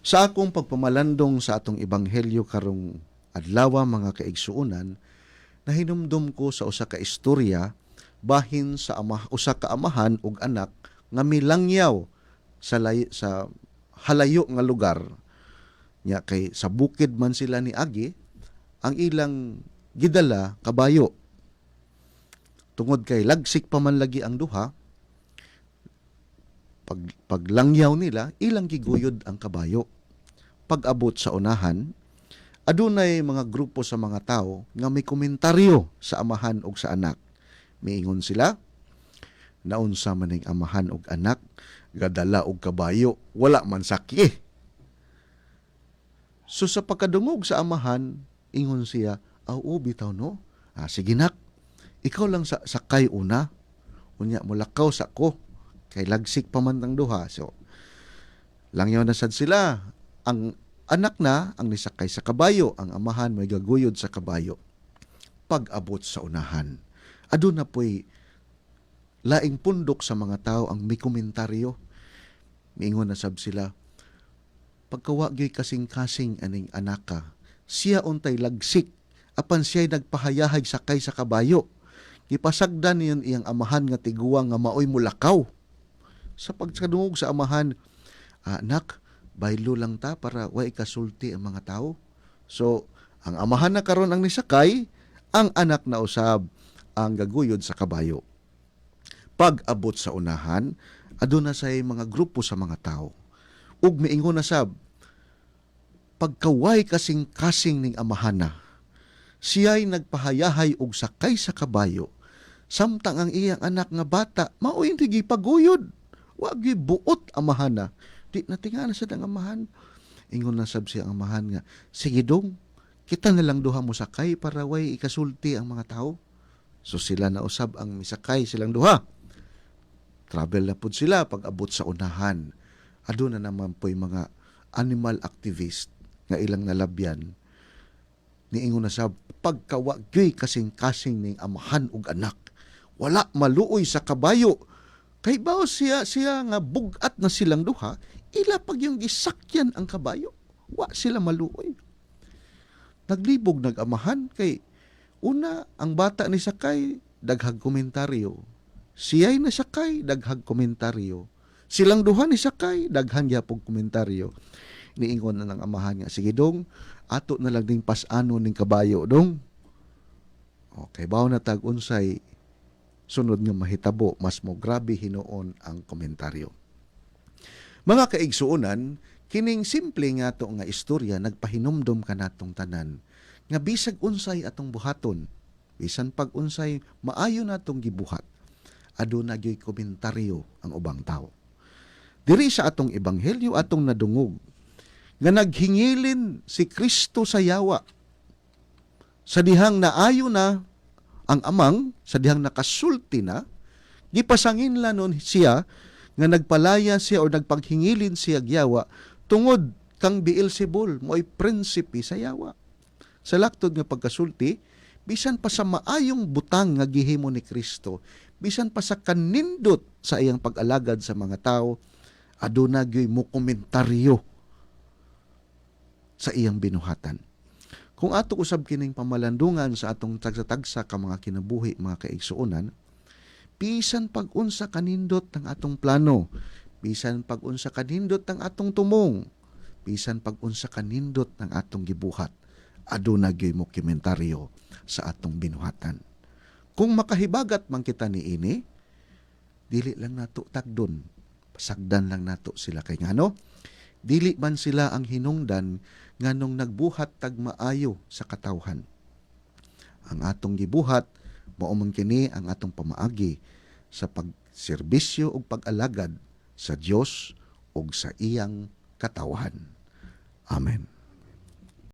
Sa akong pagpamalandong sa atong ebanghelyo karong adlaw mga kaigsuonan, nahinumdum ko sa usa ka istorya bahin sa usa ka amahan ug anak nga milangyaw sa halayo nga lugar nya kay sa bukid man sila ni agi ang ilang gidala kabayo tungod kay lagsik pa man lagi ang duha. Paglangyaw nila ilang giguyod ang kabayo. Pag-abot sa unahan, adunay mga grupo sa mga tao nga may komentaryo sa amahan ug sa anak. Miingon sila, naunsa man ning amahan ug anak, gadala og kabayo, wala man saki. So sa pagkadungog sa amahan, ingon siya, bitaw no? Sige nak, ikaw lang sakay una. Unya mulakaw sa ko, kay lagsik pa man ang duha. So, langyaw na sad sila. Ang anak na ang nisakay sa kabayo, ang amahan may gaguyod sa kabayo. Pag-abot sa unahan, aduna po'y laing pundok sa mga tao ang may komentaryo. Miingon na sab sila, pagkawagyoy kasing-kasing aning anaka, siya untay lagsik, apan siya'y nagpahayahag sakay sa kabayo. Ipasagdan niyon iyang amahan nga tiguang nga maoy mulakaw. Sa pagkadungog sa amahan, anak, baylo lang ta para way kasulti ang mga tao. So, ang amahan na karon ang nisakay, ang anak na usab ang gaguyod sa kabayo. Pag-abot sa unahan, aduna say mga grupo sa mga tao. Ug miingon na sab, pagkaway kasing-kasing ning amahan na, siya'y nagpahayahay og sakay sa kabayo, samtang ang iyang anak nga bata, maoy hindi gipaguyod. Wag buot amahan na. Di natinga na sa amahan. Ingon na sab siya ang amahan nga, sige dong, kita na lang duha mo sakay para way ikasulti ang mga tao. So sila na usab ang misakay silang duha. Travel na pud sila pag-abot sa unahan. Aduna naman po'y mga animal activist nga ilang nalabyan. Niingon na sab, pagkawagyoy kasing-kasing ning amahan ug anak, wala maluoy sa kabayo. Kay bao siya nga bugat na silang duha, ila pag yung gisakyan ang kabayo, wa sila maluoy. Naglibog nag-amahan kay una ang bata ni sakay daghag komentaryo. Siya'y nasakay daghag komentaryo. Silang duha ni sakay daghan gyapon komentaryo. Niingon na ng amahan nga, sige dong, ato na lang ding pasano ning kabayo dong. Okay, bao na tag unsay sunod nga mahitabo, mas mo grabe hinuon ang komentaryo. Mga kaigsuonan, kining simple nga to nga istorya nagpahinumdom ka natong tanan nga bisag unsay atong buhaton, bisan pag unsay maayo natong gibuhat, aduna gyoy komentaryo ang ubang tao. Diri sa atong ebanghelyo atong nadungog nga naghingilin si Kristo sa yawa. Sa dihang naayo na ang amang, sa dihang nakasulti na, gipasangin lanon siya nga nagpalaya siya o nagpaghingilin siya yawa tungod kang Beelzebul mo'y prinsipe sa yawa. Sa laktod nga pagkasulti, bisan pa sa maayong butang nga gihimo ni Kristo, bisan pa sa kanindot sa iyang pag-alagad sa mga tao, aduna gyoy mo komentaryo sa iyang binuhatan. Kung ato usab kining pamalandungan sa atong tagsa-tagsa ka mga kinabuhi, mga kaigsuonan, bisan pag-unsa kanindot ng atong plano, bisan pag-unsa kanindot ng atong tumong, bisan pag-unsa kanindot ng atong gibuhat, aduna gyoy mo komentaryo sa atong binuhatan. Kung makahibagat man kita niini, dili lang nato tagdon, pasagdan lang nato sila kay ngano, dili man sila ang hinungdan nganong nagbuhat tag maayo sa katawhan. Ang atong gibuhat mao man kini ang atong pamaagi sa pagserbisyo ug pag-alagad sa Dios ug sa iyang katawhan. Amen.